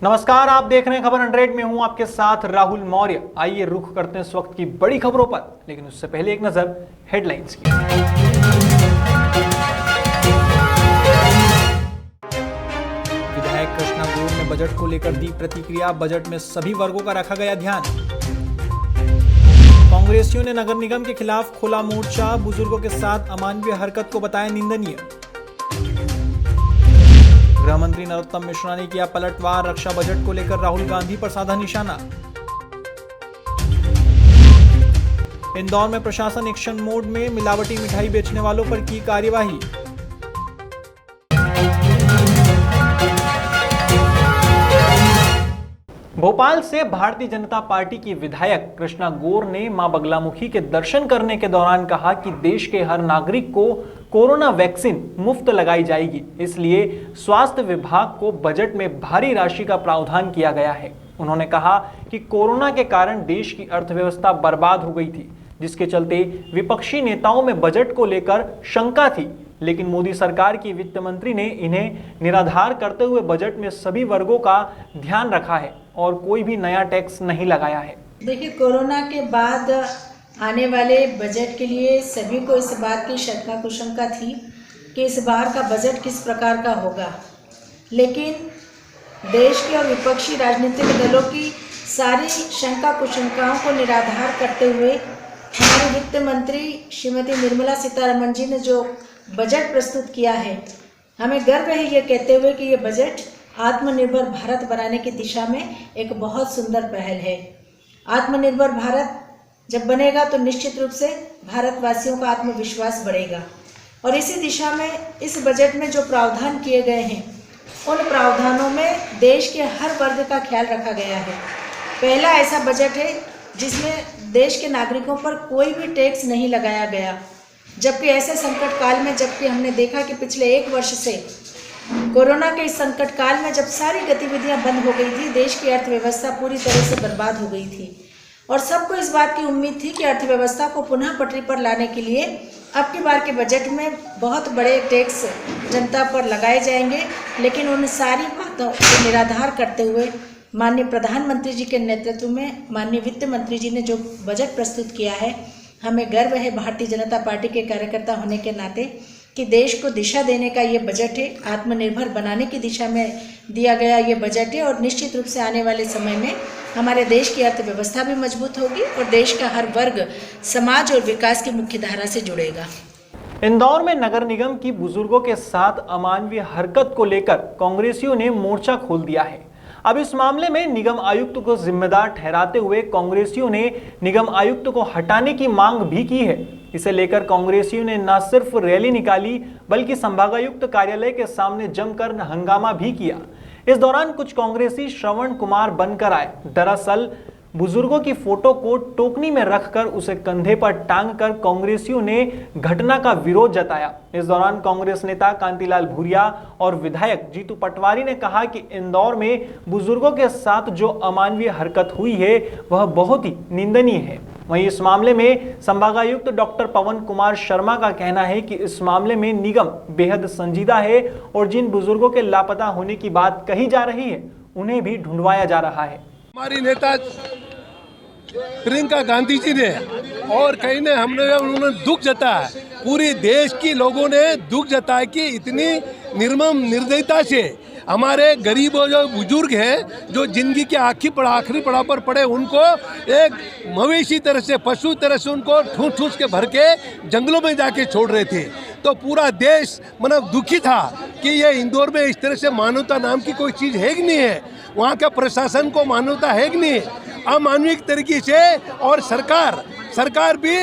नमस्कार, आप देख रहे हैं खबर 100 में हूं आपके साथ राहुल मौर्य। आइए रुख करते हैं इस वक्त की बड़ी खबरों पर, लेकिन उससे पहले एक नजर हेडलाइंस की। विधायक कृष्णा गौर ने बजट को लेकर दी प्रतिक्रिया। बजट में सभी वर्गों का रखा गया ध्यान। कांग्रेसियों ने नगर निगम के खिलाफ खोला मोर्चा। बुजुर्गों के साथ अमानवीय हरकत को बताया निंदनीय। गृह मंत्री नरोत्तम मिश्रा ने किया पलटवार। रक्षा बजट को लेकर राहुल गांधी पर साधा निशाना। इंदौर में प्रशासन एक्शन मोड में, मिलावटी मिठाई बेचने वालों पर की कार्यवाही। भोपाल से भारतीय जनता पार्टी की विधायक कृष्णा गौर ने मां बगलामुखी के दर्शन करने के दौरान कहा कि देश के हर नागरिक को कोरोना वैक्सीन मुफ्त लगाई जाएगी, इसलिए स्वास्थ्य विभाग को बजट में भारी राशि का प्रावधान किया गया है। उन्होंने कहा कि कोरोना के कारण देश की अर्थव्यवस्था बर्बाद हो गई थी, जिसके चलते विपक्षी नेताओं में बजट को लेकर शंका थी, लेकिन मोदी सरकार की वित्त मंत्री ने इन्हें निराधार करते हुए बजट में सभी वर्गों का ध्यान रखा है और कोई भी नया टैक्स नहीं लगाया है। देखिए, कोरोना के बाद आने वाले बजट के लिए सभी को इस बात की शंका कुशंका थी कि इस बार का बजट किस प्रकार का होगा, लेकिन देश के और विपक्षी राजनीतिक दलों की सारी शंका कुशंकाओं को निराधार करते हुए हमारे वित्त मंत्री श्रीमती निर्मला सीतारमण जी ने जो बजट प्रस्तुत किया है, हमें गर्व है ये कहते हुए कि ये बजट आत्मनिर्भर भारत बनाने की दिशा में एक बहुत सुंदर पहल है। आत्मनिर्भर भारत जब बनेगा तो निश्चित रूप से भारतवासियों का आत्मविश्वास बढ़ेगा, और इसी दिशा में इस बजट में जो प्रावधान किए गए हैं, उन प्रावधानों में देश के हर वर्ग का ख्याल रखा गया है। पहला ऐसा बजट है जिसमें देश के नागरिकों पर कोई भी टैक्स नहीं लगाया गया, जबकि ऐसे संकट काल में, जबकि हमने देखा कि पिछले 1 वर्ष से कोरोना के इस संकट काल में जब सारी गतिविधियां बंद हो गई थी, देश की अर्थव्यवस्था पूरी तरह से बर्बाद हो गई थी और सबको इस बात की उम्मीद थी कि अर्थव्यवस्था को पुनः पटरी पर लाने के लिए अब की बार के बजट में बहुत बड़े टैक्स जनता पर लगाए जाएंगे। लेकिन उन सारी बातों को निराधार करते हुए माननीय प्रधानमंत्री जी के नेतृत्व में माननीय वित्त मंत्री जी ने जो बजट प्रस्तुत किया है, हमें गर्व है भारतीय जनता पार्टी के कार्यकर्ता होने के नाते कि देश को दिशा देने का ये बजट है। आत्मनिर्भर बनाने की दिशा में दिया गया ये बजट है और निश्चित रूप से आने वाले समय में हमारे देश की अर्थव्यवस्था भी मजबूत होगी और देश का हर वर्ग समाज और विकास की मुख्य धारा से जुड़ेगा। इंदौर में नगर निगम की बुजुर्गों के साथ अमानवीय हरकत को लेकर कांग्रेसियों ने मोर्चा खोल दिया है। अब इस मामले में निगम आयुक्त को जिम्मेदार ठहराते हुए कांग्रेसियों ने निगम आयुक्त को हटाने की मांग भी की है। इसे लेकर कांग्रेसियों ने न सिर्फ रैली निकाली बल्कि संभागायुक्त कार्यालय के सामने जमकर हंगामा भी किया। इस दौरान कुछ कांग्रेसी श्रवण कुमार बनकर आए। दरअसल बुजुर्गों की फोटो को टोकनी में रखकर उसे कंधे पर टांगकर कांग्रेसियों ने घटना का विरोध जताया। इस दौरान कांग्रेस नेता कांतिलाल भूरिया और विधायक जीतू पटवारी ने कहा कि इंदौर में बुजुर्गों के साथ जो अमानवीय हरकत हुई है वह बहुत ही निंदनीय है। वहीं इस मामले में संभागायुक्त डॉक्टर पवन कुमार शर्मा का कहना है कि इस मामले में निगम बेहद संजीदा है और जिन बुजुर्गों के लापता होने की बात कही जा रही है उन्हें भी ढूंढवाया जा रहा है। हमारी नेता प्रियंका गांधी जी ने और कहीं ने उन्होंने दुख जताया, पूरे देश के लोगों ने दुख जताया कि इतनी निर्मम निर्दयता से हमारे गरीब जो बुजुर्ग हैं, जो जिंदगी के आखिरी पड़ाव पर पड़े, उनको एक मवेशी तरह से, पशु तरह से उनको ठूस ठूस के भर के जंगलों में जाके छोड़ रहे थे। तो पूरा देश मतलब दुखी था कि ये इंदौर में इस तरह से मानवता नाम की कोई चीज़ है कि नहीं है, वहाँ के प्रशासन को मानवता है कि नहीं, अमानवीय तरीके से, और सरकार भी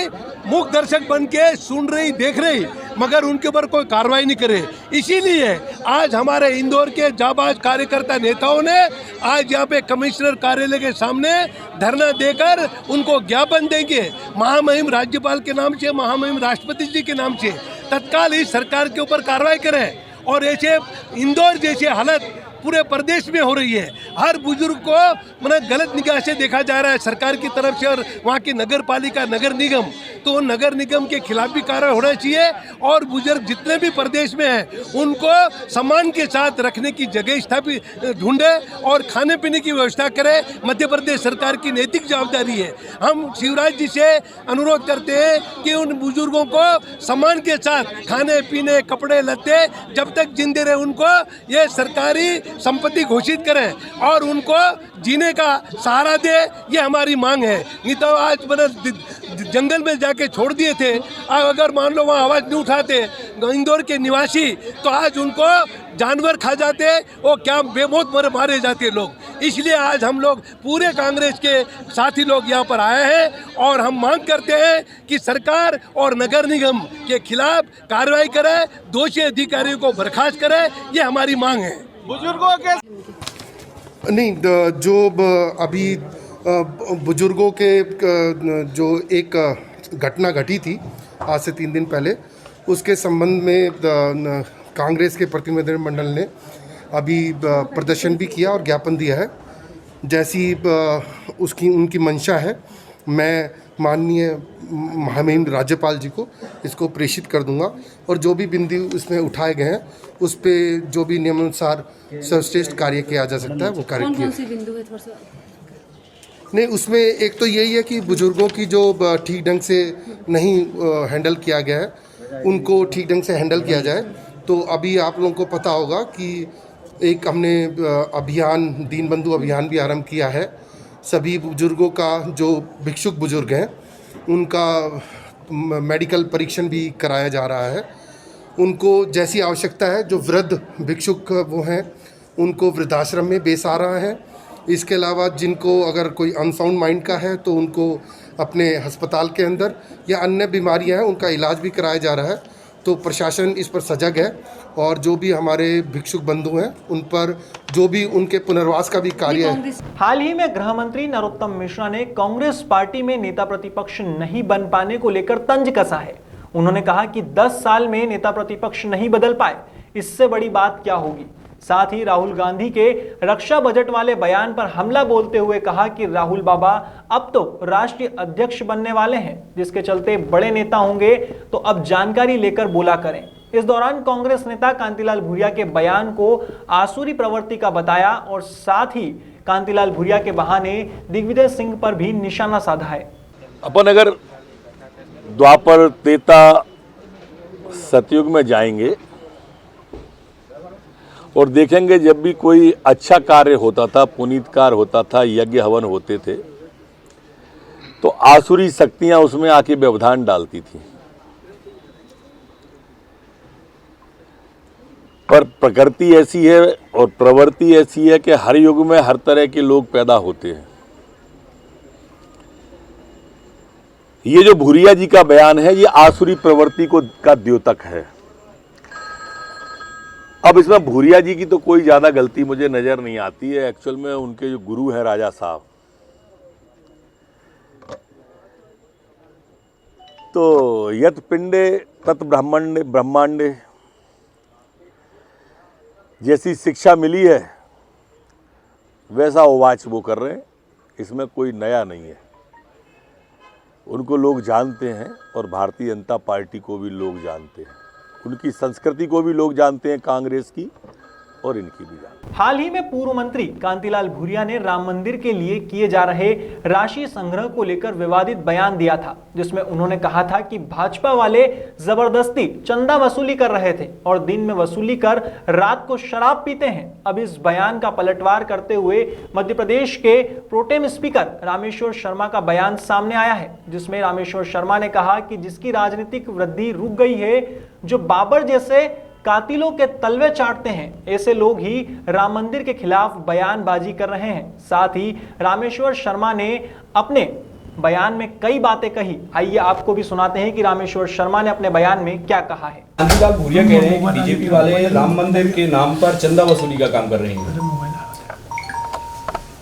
मूक दर्शक बन के सुन रही, देख रही, मगर उनके ऊपर कोई कार्रवाई नहीं करे। इसीलिए आज हमारे इंदौर के जाबाज कार्यकर्ता नेताओं ने आज यहाँ पे कमिश्नर कार्यालय के सामने धरना देकर उनको ज्ञापन देंगे, महामहिम राज्यपाल के नाम से, महामहिम राष्ट्रपति जी के नाम से तत्काल इस सरकार के ऊपर कार्रवाई करें। और ऐसे इंदौर जैसे हालत पूरे प्रदेश में हो रही है, हर बुजुर्ग को मतलब गलत निगाह से देखा जा रहा है सरकार की तरफ से और वहाँ की नगर पालिका नगर निगम। तो नगर निगम के खिलाफ भी कार्रवाई होना चाहिए और बुजुर्ग जितने भी प्रदेश में हैं उनको सम्मान के साथ रखने की जगह स्थापित ढूंढे और खाने पीने की व्यवस्था करे। मध्य प्रदेश सरकार की नैतिक जवाबदारी है। हम शिवराज जी से अनुरोध करते हैं कि उन बुजुर्गों को सम्मान के साथ खाने पीने कपड़े लत्ते जब तक जिंदे रहे उनको ये सरकारी संपत्ति घोषित करें और उनको जीने का सहारा दे, ये हमारी मांग है। नहीं तो आज जंगल में जाके छोड़ दिए थे, अगर मान लो वहाँ आवाज़ नहीं उठाते इंदौर के निवासी तो आज उनको जानवर खा जाते और क्या बेमौत मारे जाते लोग। इसलिए आज हम लोग पूरे कांग्रेस के साथी लोग यहाँ पर आए हैं और हम मांग करते हैं कि सरकार और नगर निगम के खिलाफ कार्रवाई करे, दोषी अधिकारियों को बर्खास्त करे, ये हमारी मांग है। बुजुर्गों के नहीं, जो अभी बुजुर्गों के जो एक घटना घटी थी आज से 3 दिन पहले, उसके संबंध में कांग्रेस के प्रतिनिधिमंडल ने अभी प्रदर्शन भी किया और ज्ञापन दिया है। जैसी उनकी मंशा है, मैं माननीय महामहिम राज्यपाल जी को इसको प्रेषित कर दूंगा और जो भी बिंदु उसमें उठाए गए हैं उस पे जो भी नियमानुसार सर्वश्रेष्ठ कार्य किया जा सकता है वो कार्य किया। नहीं, उसमें एक तो यही है कि बुजुर्गों की जो ठीक ढंग से नहीं हैंडल किया गया है, उनको ठीक ढंग से हैंडल किया जाए। तो अभी आप लोगों को पता होगा कि एक हमने अभियान दीनबंधु अभियान भी आरंभ किया है। सभी बुजुर्गों का जो भिक्षुक बुजुर्ग हैं उनका मेडिकल परीक्षण भी कराया जा रहा है। उनको जैसी आवश्यकता है, जो वृद्ध भिक्षुक वो हैं उनको वृद्धाश्रम में बेसहारा हैं। इसके अलावा जिनको अगर कोई अनसाउंड माइंड का है तो उनको अपने अस्पताल के अंदर या अन्य बीमारियां हैं उनका इलाज भी कराया जा रहा है। तो प्रशासन इस पर सजग है और जो भी हमारे भिक्षुक बंधु हैं उन पर जो भी उनके पुनर्वास का भी कार्य है। हाल ही में गृह मंत्री नरोत्तम मिश्रा ने कांग्रेस पार्टी में नेता प्रतिपक्ष नहीं बन पाने को लेकर तंज कसा है। उन्होंने कहा कि 10 साल में नेता प्रतिपक्ष नहीं बदल पाए, इससे बड़ी बात क्या होगी। साथ ही राहुल गांधी के रक्षा बजट वाले बयान पर हमला बोलते हुए कहा कि राहुल बाबा अब तो राष्ट्रीय अध्यक्ष बनने वाले हैं, जिसके चलते बड़े नेता होंगे तो अब जानकारी लेकर बोला करें। इस दौरान कांग्रेस नेता कांतिलाल भूरिया के बयान को आसुरी प्रवृत्ति का बताया और साथ ही कांतिलाल भूरिया के बहाने दिग्विजय सिंह पर भी निशाना साधा है। अपन अगर द्वापर त्रेता सतयुग में जाएंगे और देखेंगे जब भी कोई अच्छा कार्य होता था, पुनीत कार्य होता था, यज्ञ हवन होते थे, तो आसुरी शक्तियां उसमें आके व्यवधान डालती थी। पर प्रकृति ऐसी है और प्रवृत्ति ऐसी है कि हर युग में हर तरह के लोग पैदा होते हैं। ये जो भूरिया जी का बयान है, ये आसुरी प्रवृत्ति का द्योतक है। अब इसमें भूरिया जी की तो कोई ज़्यादा गलती मुझे नज़र नहीं आती है। एक्चुअल में उनके जो गुरु हैं राजा साहब, तो यत पिंडे तत् ब्रह्मांडे जैसी शिक्षा मिली है वैसा उवाच वो कर रहे हैं। इसमें कोई नया नहीं है। उनको लोग जानते हैं और भारतीय जनता पार्टी को भी लोग जानते हैं, उनकी संस्कृति को भी लोग जानते हैं, कांग्रेस की और इनकी भी जानते हैं। हाल ही में पूर्व मंत्री कांतिलाल भूरिया ने राम मंदिर के लिए किए जा रहे राशि संग्रह को लेकर विवादित बयान दिया था, जिसमें उन्होंने कहा था कि भाजपा वाले जबरदस्ती चंदा वसूली कर रहे थे और दिन में वसूली कर रात को शराब पीते हैं। अब इस बयान का पलटवार करते हुए मध्य प्रदेश के प्रोटेम स्पीकर रामेश्वर शर्मा का बयान सामने आया है, जिसमें रामेश्वर शर्मा ने कहा कि जिसकी राजनीतिक वृद्धि रुक गई है, जो बाबर जैसे कातिलों के तलवे चाटते हैं, ऐसे लोग ही राम मंदिर के खिलाफ बयानबाजी कर रहे हैं। साथ ही रामेश्वर शर्मा ने अपने बयान में कई बातें कही। आइए आपको भी सुनाते हैं कि रामेश्वर शर्मा ने अपने बयान में क्या कहा है। कांतिलाल भूरिया कह रहे हैं कि बीजेपी वाले राम मंदिर के नाम पर चंदा वसूली का काम कर रहे हैं।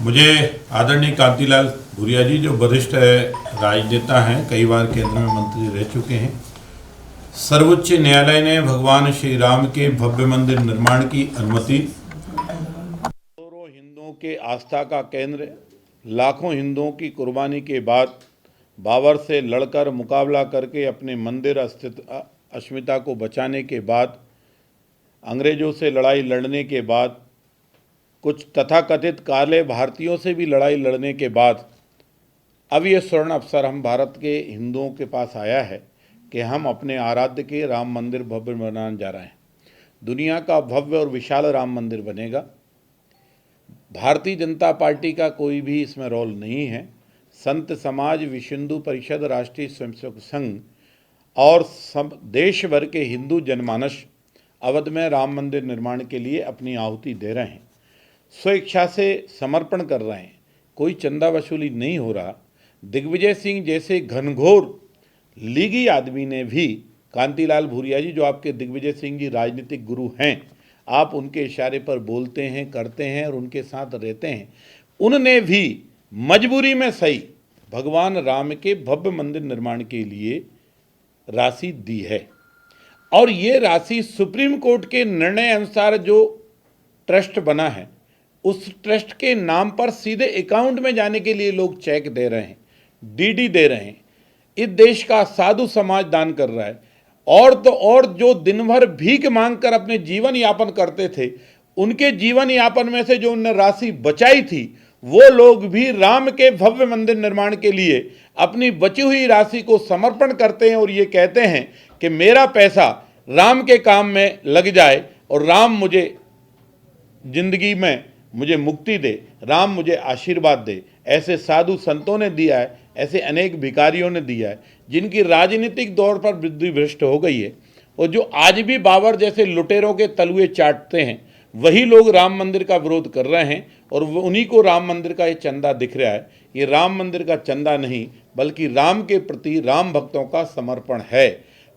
मुझे आदरणीय कांतिलाल भूरिया जी, जो वरिष्ठ राजनेता हैं, कई बार केंद्र में मंत्री रह चुके हैं, सर्वोच्च न्यायालय ने भगवान श्री राम के भव्य मंदिर निर्माण की अनुमति करोड़ों हिंदुओं के आस्था का केंद्र, लाखों हिंदुओं की कुर्बानी के बाद बाबर से लड़कर मुकाबला करके अपने मंदिर अस्मिता को बचाने के बाद, अंग्रेज़ों से लड़ाई लड़ने के बाद, कुछ तथाकथित काले भारतीयों से भी लड़ाई लड़ने के बाद अब ये स्वर्ण अवसर हम भारत के हिंदुओं के पास आया है कि हम अपने आराध्य के राम मंदिर भव्य बनाने जा रहे हैं। दुनिया का भव्य और विशाल राम मंदिर बनेगा। भारतीय जनता पार्टी का कोई भी इसमें रोल नहीं है। संत समाज, विश्व हिंदू परिषद, राष्ट्रीय स्वयंसेवक संघ और सब देश भर के हिंदू जनमानस अवध में राम मंदिर निर्माण के लिए अपनी आहुति दे रहे हैं, स्वेच्छा से समर्पण कर रहे हैं। कोई चंदा वसूली नहीं हो रहा। दिग्विजय सिंह जैसे घनघोर लीगी आदमी ने भी, कांतिलाल भूरिया जी जो आपके दिग्विजय सिंह जी राजनीतिक गुरु हैं, आप उनके इशारे पर बोलते हैं, करते हैं और उनके साथ रहते हैं, उनने भी मजबूरी में सही भगवान राम के भव्य मंदिर निर्माण के लिए राशि दी है। और ये राशि सुप्रीम कोर्ट के निर्णय अनुसार जो ट्रस्ट बना है उस ट्रस्ट के नाम पर सीधे अकाउंट में जाने के लिए लोग चेक दे रहे हैं, डीडी दे रहे हैं। इस देश का साधु समाज दान कर रहा है। और तो और जो दिन भर भीख मांगकर अपने जीवन यापन करते थे, उनके जीवन यापन में से जो उन्होंने राशि बचाई थी, वो लोग भी राम के भव्य मंदिर निर्माण के लिए अपनी बची हुई राशि को समर्पण करते हैं और ये कहते हैं कि मेरा पैसा राम के काम में लग जाए और राम मुझे जिंदगी में मुझे मुक्ति दे, राम मुझे आशीर्वाद दे। ऐसे साधु संतों ने दिया है, ऐसे अनेक भिखारियों ने दिया है जिनकी राजनीतिक दौर पर बुद्धि भ्रष्ट हो गई है और जो आज भी बाबर जैसे लुटेरों के तलुए चाटते हैं, वही लोग राम मंदिर का विरोध कर रहे हैं और उन्हीं को राम मंदिर का ये चंदा दिख रहा है। ये राम मंदिर का चंदा नहीं बल्कि राम के प्रति राम भक्तों का समर्पण है।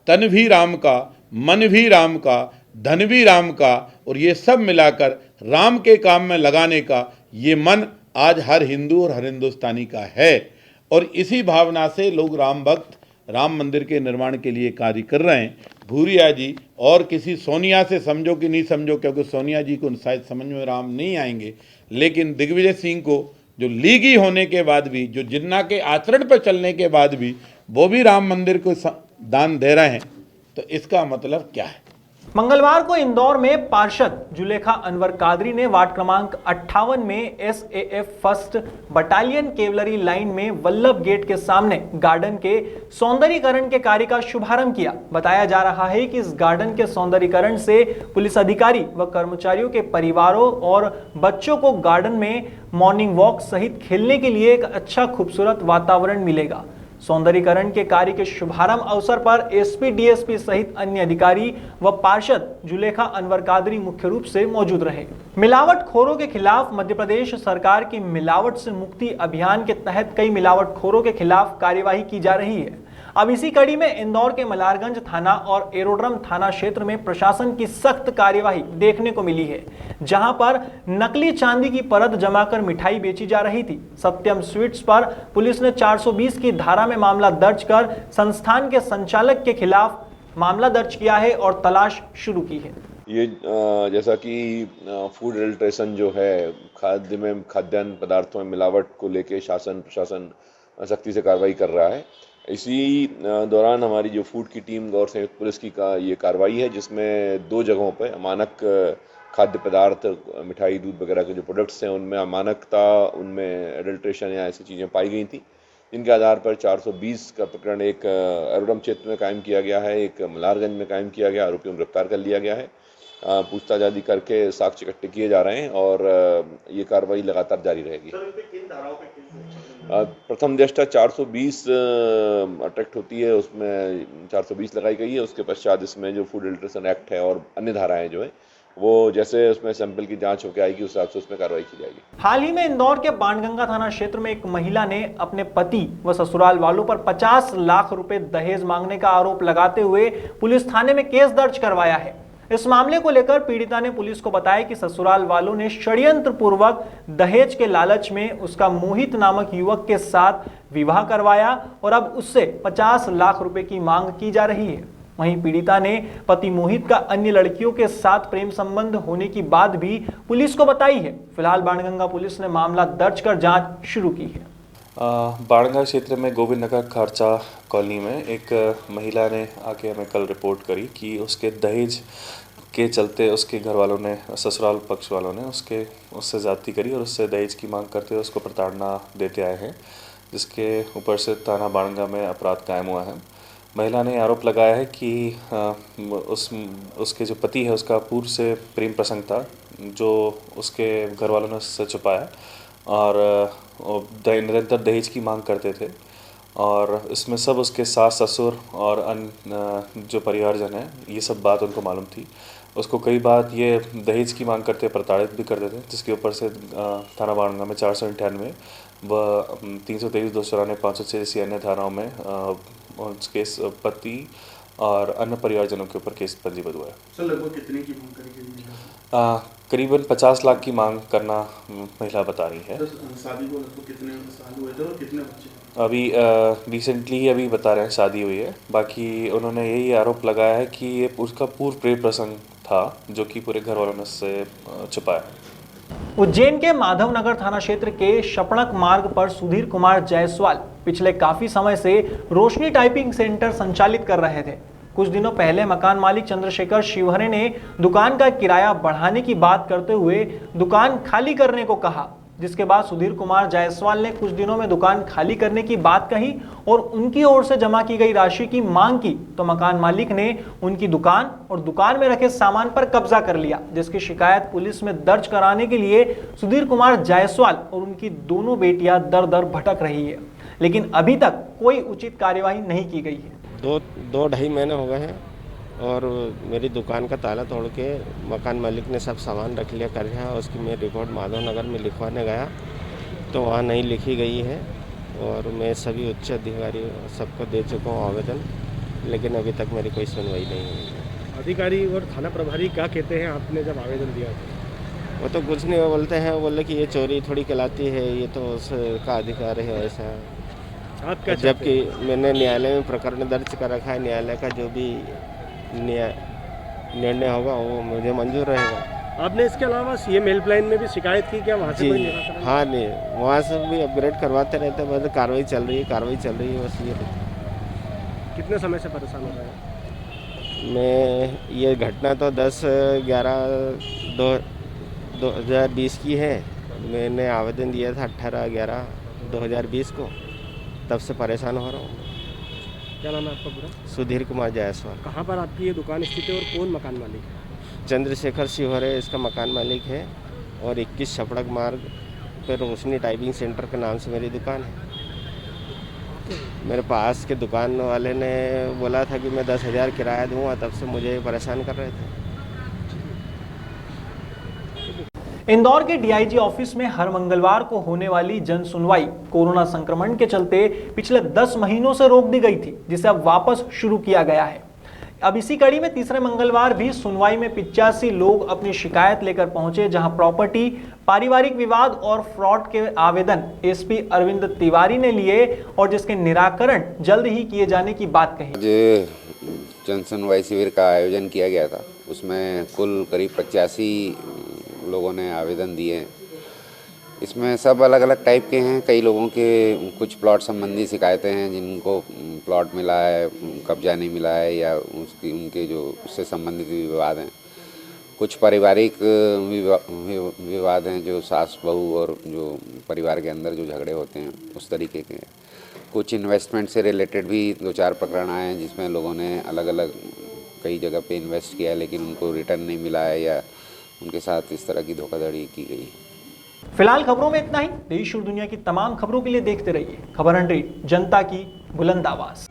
तन भी राम का, मन भी राम का, धन भी राम का, और ये सब मिलाकर राम के काम में लगाने का ये मन आज हर हिंदू और हर हिंदुस्तानी का है। और इसी भावना से लोग राम भक्त राम मंदिर के निर्माण के लिए कार्य कर रहे हैं। भूरिया जी और किसी सोनिया से समझो कि नहीं समझो, क्योंकि सोनिया जी को शायद समझ में राम नहीं आएंगे, लेकिन दिग्विजय सिंह को जो लीगी होने के बाद भी, जो जिन्ना के आचरण पर चलने के बाद भी वो भी राम मंदिर को दान दे रहे हैं, तो इसका मतलब क्या है? मंगलवार को इंदौर में पार्षद जुलेखा अनवर कादरी ने वार्ड क्रमांक 58 में SAF first battalion cavalry line में वल्लभ गेट के सामने गार्डन के सौंदर्यीकरण के कार्य का शुभारंभ किया। बताया जा रहा है कि इस गार्डन के सौंदर्यीकरण से पुलिस अधिकारी व कर्मचारियों के परिवारों और बच्चों को गार्डन में मॉर्निंग वॉक सहित खेलने के लिए एक अच्छा खूबसूरत वातावरण मिलेगा। सौंदर्यीकरण के कार्य के शुभारंभ अवसर पर एसपी, डीएसपी सहित अन्य अधिकारी व पार्षद जुलेखा अनवर कादरी मुख्य रूप से मौजूद रहे। मिलावटखोरों के खिलाफ मध्य प्रदेश सरकार की मिलावट से मुक्ति अभियान के तहत कई मिलावटखोरों के खिलाफ कार्यवाही की जा रही है। अब इसी कड़ी में इंदौर के मलारगंज थाना और एरोड्रम थाना क्षेत्र में प्रशासन की सख्त कार्यवाही देखने को मिली है, जहां पर नकली चांदी की परत जमाकर मिठाई बेची जा रही थी। सत्यम स्वीट्स पर पुलिस ने 420 की धारा में मामला दर्ज कर संस्थान के संचालक के खिलाफ मामला दर्ज किया है और तलाश शुरू की है। ये जैसा कि फूड एडल्ट्रेशन जो है, खाद्यान्न पदार्थों में मिलावट को लेके शासन प्रशासन सख्ती से कार्रवाई कर रहा है। इसी दौरान हमारी जो फूड की टीम और संयुक्त पुलिस की ये कार्रवाई है, जिसमें 2 जगहों पर अमानक खाद्य पदार्थ, मिठाई, दूध वगैरह के जो प्रोडक्ट्स हैं उनमें अमानकता, उनमें एडल्ट्रेशन या ऐसी चीज़ें पाई गई थी, जिनके आधार पर 420 का प्रकरण एक एरोड्रम क्षेत्र में कायम किया गया है, एक मलारगंज में कायम किया गया। आरोपियों को गिरफ्तार कर लिया गया है। पूछताछ आदि करके साक्ष्य इकट्ठे किए जा रहे हैं और ये कार्रवाई लगातार जारी रहेगी। प्रथम दृष्टया 420 अट्रैक्ट होती है, उसमें 420 लगाई गई है। उसके पश्चात इसमें जो फूड एडल्ट्रेशन एक्ट है और अन्य धाराएं जो है वो जैसे उसमें सैंपल की जांच होकर आएगी उस हिसाब से उसमें कार्रवाई की जाएगी। हाल ही में इंदौर के बाणगंगा थाना क्षेत्र में एक महिला ने अपने पति व ससुराल वालों पर 50 लाख रुपए दहेज मांगने का आरोप लगाते हुए पुलिस थाने में केस दर्ज करवाया है। इस मामले को लेकर पीड़िता ने पुलिस को बताया कि ससुराल वालों ने षड्यंत्र पूर्वक दहेज के लालच में उसका मोहित नामक युवक के साथ विवाह करवाया और अब उससे 50 लाख रुपए की मांग की जा रही है। वहीं पीड़िता ने पति मोहित का अन्य लड़कियों के साथ प्रेम संबंध होने की बात भी पुलिस को बताई है। फिलहाल बाणगंगा पुलिस ने मामला दर्ज कर जांच शुरू की है। बाणगंगा क्षेत्र में गोविंद नगर खर्चा कॉलोनी में एक महिला ने आके हमें कल रिपोर्ट करी कि उसके दहेज के चलते उसके घर वालों ने, ससुराल पक्ष वालों ने उससे ज़्यादती करी और उससे दहेज की मांग करते हुए उसको प्रताड़ना देते आए हैं, जिसके ऊपर से थाना बाणगंगा में अपराध कायम हुआ है। महिला ने आरोप लगाया है कि उसके जो पति है उसका पूर्व से प्रेम प्रसंग था, जो उसके घर वालों ने उससे छुपाया और निरंतर दहेज की मांग करते थे। और इसमें सब उसके सास ससुर और अन्य जो परिवारजन हैं, ये सब बात उनको मालूम थी। उसको कई बार ये दहेज की मांग करते प्रताड़ित भी करते थे, जिसके ऊपर से थाना बाणगंगा में 498 व 323, 294, 506 जैसी अन्य धाराओं में उसके पति और अन्य परिवारजनों के ऊपर केस पंजीबद्ध हुआ है। सर लगभग कितने की मांग करेगी? करीबन 50 लाख की मांग करना महिला बता रही है। शादी को लगभग कितने साल हुए थे और कितने बच्चे? अभी रिसेंटली ही अभी बता रहे हैं शादी हुई है। बाकी उन्होंने यही आरोप लगाया है कि ये उसका पूर्व प्रेम प्रसंग था, जो कि पूरे घर वालों ने उससे छुपाया। उज्जैन के माधवनगर थाना क्षेत्र के शपणक मार्ग पर सुधीर कुमार जायसवाल पिछले काफी समय से रोशनी टाइपिंग सेंटर संचालित कर रहे थे। कुछ दिनों पहले मकान मालिक चंद्रशेखर शिवहरे ने दुकान का किराया बढ़ाने की बात करते हुए दुकान खाली करने को कहा, जिसके बाद सुधीर कुमार जायसवाल ने कुछ दिनों में दुकान खाली करने की बात कही और उनकी ओर से जमा की गई राशि की मांग की, तो मकान मालिक ने उनकी दुकान और दुकान में रखे सामान पर कब्जा कर लिया, जिसकी शिकायत पुलिस में दर्ज कराने के लिए सुधीर कुमार जायसवाल और उनकी दोनों बेटियां दर दर भटक रही है, लेकिन अभी तक कोई उचित कार्यवाही नहीं की गई है। दो ढाई महीने हो गए हैं और मेरी दुकान का ताला तोड़ के मकान मालिक ने सब सामान रख लिया कर लिया। उसकी मैं रिपोर्ट माधवनगर में लिखवाने गया तो वहाँ नहीं लिखी गई है और मैं सभी उच्च अधिकारी सबको दे चुका हूँ आवेदन, लेकिन अभी तक मेरी कोई सुनवाई नहीं हुई है। अधिकारी और थाना प्रभारी क्या कहते हैं आपने जब आवेदन दिया? वो तो कुछ नहीं, वो बोलते हैं, वो बोले कि ये चोरी थोड़ी कहलाती है, ये तो उसका अधिकार है ऐसा। आप क्या? जबकि मैंने न्यायालय में प्रकरण दर्ज कर रखा है, न्यायालय का जो भी निर्णय होगा वो मुझे मंजूर रहेगा। आपने इसके अलावा सीएम हेल्पलाइन में भी शिकायत की क्या? वहाँ से कोई निराकरण? हाँ नहीं, वहाँ से भी अपग्रेड करवाते रहते हैं, मतलब कार्रवाई चल रही है बस ये। कितने समय से परेशान हो रहे हैं? मैं ये घटना तो 10/11/2020 की है। मैंने आवेदन दिया था 18/11/2020 को, तब से परेशान हो रहा हूँ। क्या नाम है आपका पूरा? सुधीर कुमार जायसवाल। कहाँ पर आपकी ये दुकान स्थित है और कौन मकान मालिक है? चंद्रशेखर शिवहरे इसका मकान मालिक है और 21 शपणक मार्ग पर रोशनी टाइपिंग सेंटर के नाम से मेरी दुकान है। मेरे पास के दुकान वाले ने बोला था कि मैं 10,000 किराया दूंगा, तब से मुझे परेशान कर रहे थे। इंदौर के डीआईजी ऑफिस में हर मंगलवार को होने वाली जन सुनवाई कोरोना संक्रमण के चलते पिछले 10 महीनों से रोक दी गई थी, जिसे अब वापस शुरू किया गया है। अब इसी कड़ी में तीसरे मंगलवार भी सुनवाई में 85 लोग अपनी शिकायत लेकर पहुंचे, जहां प्रॉपर्टी, पारिवारिक विवाद और फ्रॉड के आवेदन एसपी अरविंद तिवारी ने लिए और जिसके निराकरण जल्द ही किए जाने की बात कही। जन सुनवाई शिविर का आयोजन किया गया था, उसमें कुल करीब 85 लोगों ने आवेदन दिए हैं। इसमें सब अलग अलग टाइप के हैं। कई लोगों के कुछ प्लॉट संबंधी शिकायतें हैं, जिनको प्लॉट मिला है, कब्जा नहीं मिला है, या उनके जो उससे संबंधित विवाद हैं। कुछ पारिवारिक विवाद हैं, जो सास बहू और जो परिवार के अंदर जो झगड़े होते हैं उस तरीके के। कुछ इन्वेस्टमेंट से रिलेटेड भी 2-4 प्रकरण आए हैं, जिसमें लोगों ने अलग अलग कई जगह पे इन्वेस्ट किया है, लेकिन उनको रिटर्न नहीं मिला है या उनके साथ इस तरह की धोखाधड़ी की गई। फिलहाल खबरों में इतना ही। देश और दुनिया की तमाम खबरों के लिए देखते रहिए खबर 100, जनता की बुलंद आवाज।